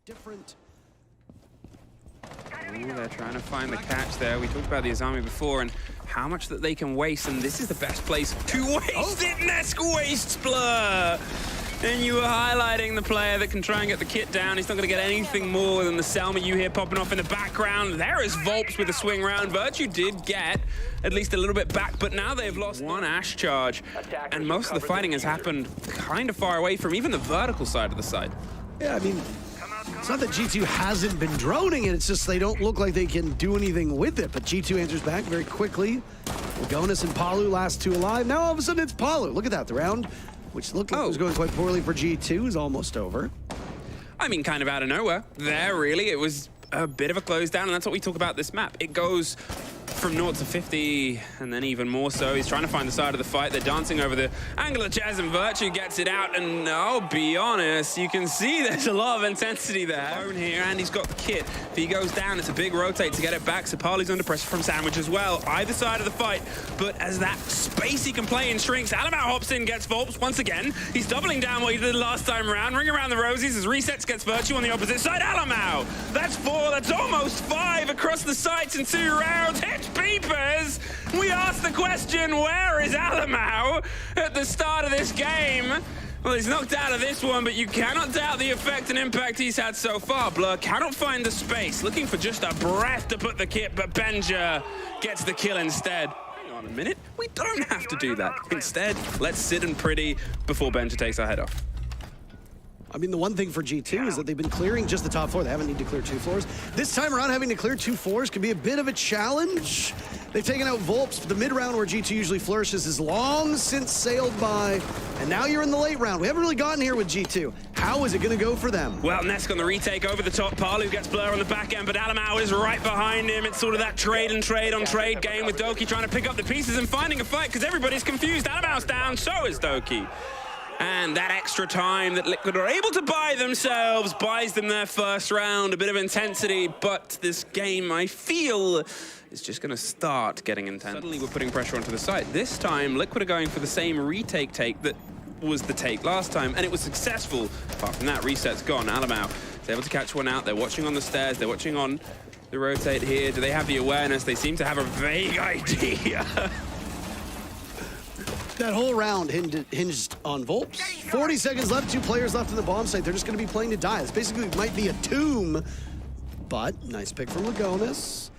different. Ooh, they're trying to find the catch there. We talked about the Azami before and how much that they can waste, and this is the best place to waste it. Nesk wastes Blur. And you were highlighting the player that can try and get the kit down. He's not going to get anything more than the Selma you hear popping off in the background. There is Volps with a swing round. Virtue did get at least a little bit back, but now they've lost one Ash charge. And most of the fighting has happened kind of far away from even the vertical side of the site. Yeah, I mean, it's not that G2 hasn't been droning it, it's just they don't look like they can do anything with it. But G2 answers back very quickly. Lagonis and Palu last two alive. Now all of a sudden it's Palu. Look at that, the round, which looked like it was going quite poorly for G2, is almost over. I mean, kind of out of nowhere. There, really, it was a bit of a close down, and that's what we talk about this map. It goes from 0 to 50, and then even more so. He's trying to find the side of the fight. They're dancing over the angle of Jazz, and Virtue gets it out, and I'll be honest, you can see there's a lot of intensity there. Here, and he's got the kit. If he goes down, it's a big rotate to get it back, so Parley's under pressure from Sandwich as well. Either side of the fight, but as that space he can play in shrinks, Alamau hops in, gets Volps once again. He's doubling down what he did last time around, ring around the rosies as Resets gets Virtue on the opposite side. Alamau, that's 4, that's almost 5 across the sites in 2 rounds. Hits Peepers. We asked the question, where is Alamau at the start of this game? Well, he's knocked out of this one, but you cannot doubt the effect and impact he's had so far. Blur cannot find the space, looking for just a breath to put the kit, but Benja gets the kill instead. Hang on a minute, we don't have to do that. Instead, let's sit and pretty before Benja takes our head off. I mean, the one thing for G2 is that they've been clearing just the top floor. They haven't needed to clear 2 floors. This time around, having to clear 2 floors could be a bit of a challenge. They've taken out Volps. The mid-round where G2 usually flourishes is long since sailed by. And now you're in the late round. We haven't really gotten here with G2. How is it going to go for them? Well, Nesk on the retake over the top. Palu gets Blur on the back end, but Alamau is right behind him. It's sort of that trade and trade on trade game with Doki trying to pick up the pieces and finding a fight because everybody's confused. Alamau's down, so is Doki. And that extra time that Liquid are able to buy themselves buys them their first round, a bit of intensity, but this game, I feel, is just going to start getting intense. Suddenly we're putting pressure onto the site. This time, Liquid are going for the same retake take that was the take last time, and it was successful. Apart from that, Reset's gone. Alamau is able to catch one out. They're watching on the stairs. They're watching on the rotate here. Do they have the awareness? They seem to have a vague idea. That whole round hinged on Volps. 40 seconds left, 2 players left in the bomb site. They're just going to be playing to die. This basically might be a tomb, but nice pick from Lagonis.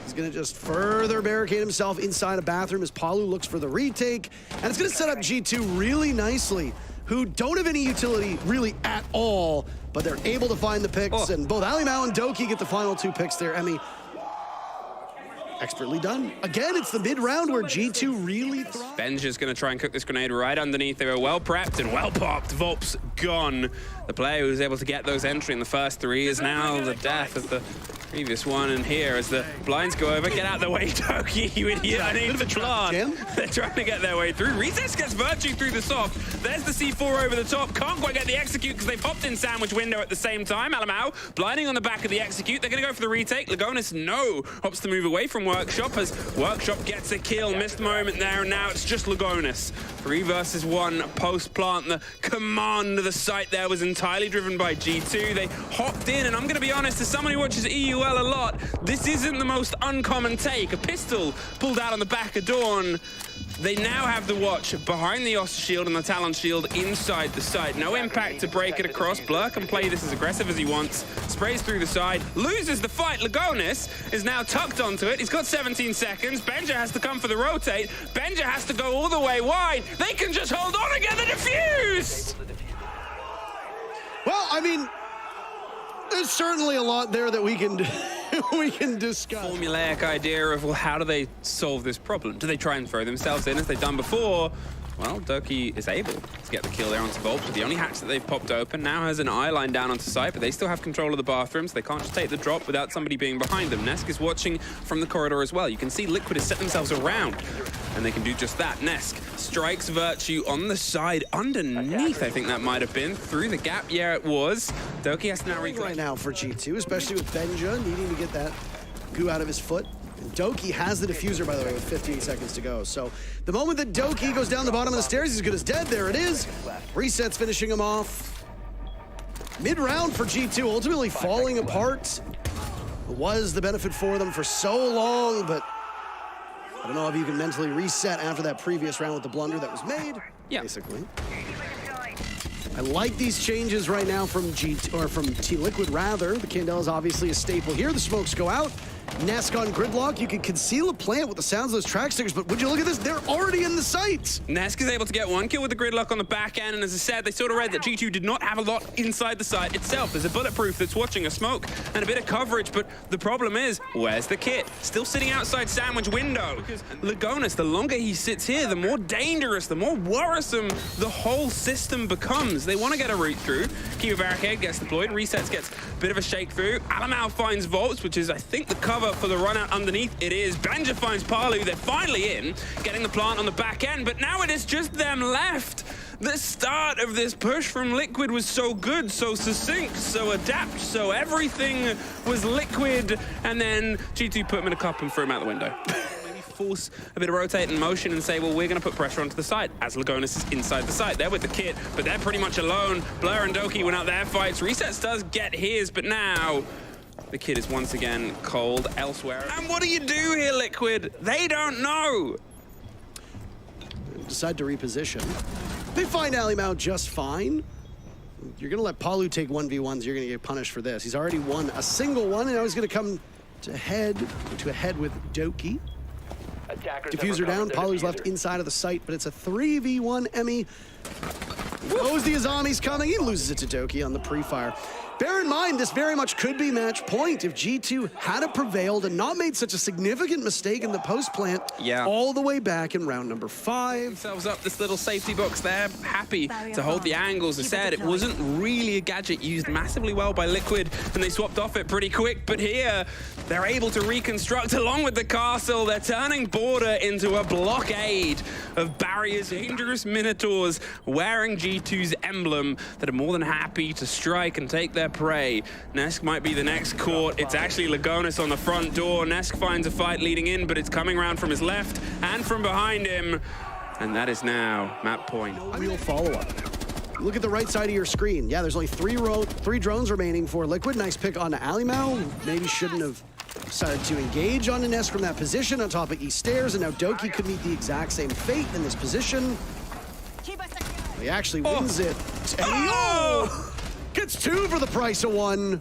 He's going to just further barricade himself inside a bathroom as Palu looks for the retake. And it's going to set up G2 really nicely, who don't have any utility really at all, but they're able to find the picks. And both Alamau and Doki get the final 2 picks there. Emmy, expertly done. Again, it's the mid-round where G2 really thrives. Benja's going to try and cook this grenade right underneath. They were well prepped and well popped. Volps gone. The player who was able to get those entry in the first 3 is now the death of the previous one. And here, as the blinds go over, get out of the way, Doki, you idiot. I need the plant. They're trying to get their way through. Resets gets Virtue through the soft. There's the C4 over the top. Can't quite get the execute because they popped in Sandwich window at the same time. Alamau blinding on the back of the execute. They're going to go for the retake. Lagonis, no. Opts to move away from Workshop as Workshop gets a kill. Missed moment there, and now it's just Lagonis. 3 versus 1 post-plant. The command of the site there was entirely driven by G2. They hopped in, and I'm going to be honest, as someone who watches EUL a lot, this isn't the most uncommon take. A pistol pulled out on the back of Dawn. They now have the watch behind the Oster shield and the Talon shield inside the site. No impact to break it across. Blur can play this as aggressive as he wants. Sprays through the side, loses the fight. Lagonis is now tucked onto it. He's got 17 seconds. Benja has to come for the rotate. Benja has to go all the way wide. They can just hold on and get the defuse! Well, I mean, there's certainly a lot there that we can discuss. Formulaic idea of, well, how do they solve this problem? Do they try and throw themselves in as they've done before? Well, Doki is able to get the kill there onto Volp. The only hatch that they've popped open now has an eye line down onto site, but they still have control of the bathroom, so they can't just take the drop without somebody being behind them. Nesk is watching from the corridor as well. You can see Liquid has set themselves around, and they can do just that. Nesk strikes Virtue on the side underneath, I think that might have been. Through the gap, yeah, it was. Doki has to now reclaim. Right now for G2, especially with Benja needing to get that goo out of his foot. And Doki has the diffuser, by the way, with 15 seconds to go. So the moment that Doki goes down the bottom of the stairs, he's as good as dead. There it is. Resets finishing him off. Mid-round for G2, ultimately falling apart. Was the benefit for them for so long, but I don't know if you can mentally reset after that previous round with the blunder that was made, basically. I like these changes right now from from Team Liquid rather. The Candela is obviously a staple here. The smokes go out. Nesk on gridlock. You can conceal a plant with the sounds of those track stickers, but would you look at this? They're already in the sights. Nesk is able to get one kill with the gridlock on the back end, and as I said, they sort of read that G2 did not have a lot inside the site itself. There's a bulletproof that's watching a smoke and a bit of coverage, but the problem is, where's the kit? Still sitting outside sandwich window. Because Lagonis, the longer he sits here, the more dangerous, the more worrisome the whole system becomes. They want to get a route through. Kiva barricade gets deployed, resets gets a bit of a shake through. Alamau finds Volts, which is, I think, the cover for the run out underneath. It is. Benja finds Palu. They're finally in, getting the plant on the back end, but now it is just them left. The start of this push from Liquid was so good, so succinct, so adapt, so everything was Liquid, and then G2 put him in a cup and threw him out the window. Maybe force a bit of rotate in motion and say, well, we're going to put pressure onto the site, as Lagonis is inside the site. They're with the kit, but they're pretty much alone. Blur and Doki went out their fights. Resets does get his, but now the kid is once again cold elsewhere. And what do you do here, Liquid? They don't know. Decide to reposition. They find Alimau just fine. You're going to let Palu take 1v1s. You're going to get punished for this. He's already won a single one, and now he's going to come to a head with Doki. Diffuser down. Palu's left inside of the site, but it's a 3v1. Emmy knows the Azami's coming. He loses it to Doki on the pre-fire. Bear in mind, this very much could be match point if G2 had prevailed and not made such a significant mistake in the post plant all the way back in round number 5. Themselves up this little safety box there, happy to hold the angles. As said, it wasn't really a gadget used massively well by Liquid, and they swapped off it pretty quick, but here they're able to reconstruct along with the castle. They're turning border into a blockade of barriers, dangerous minotaurs wearing G2's emblem that are more than happy to strike and take their prey. Nesk might be the next caught. It's actually Lagonis on the front door. Nesk finds a fight leading in, but it's coming around from his left and from behind him. And that is now map point. Real follow-up. Look at the right side of your screen. Yeah, there's only three drones remaining for Liquid. Nice pick on Alimau. Maybe shouldn't have decided to engage on Nesk from that position on top of East Stairs, and now Doki could meet the exact same fate in this position. He actually wins it. And he gets 2 for the price of 1.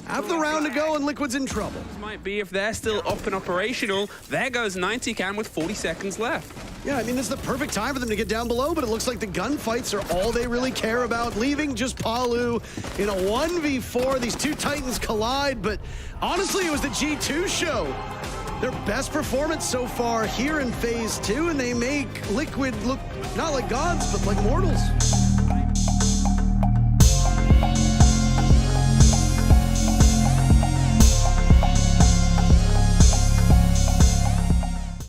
Have the round to go, and Liquid's in trouble. This might be if they're still up and operational. There goes 90 Cam with 40 seconds left. Yeah, I mean, it's the perfect time for them to get down below, but it looks like the gunfights are all they really care about, leaving just Palu in a 1v4. These two Titans collide, but honestly, it was the G2 show. Their best performance so far here in Phase 2, and they make Liquid look not like gods, but like mortals.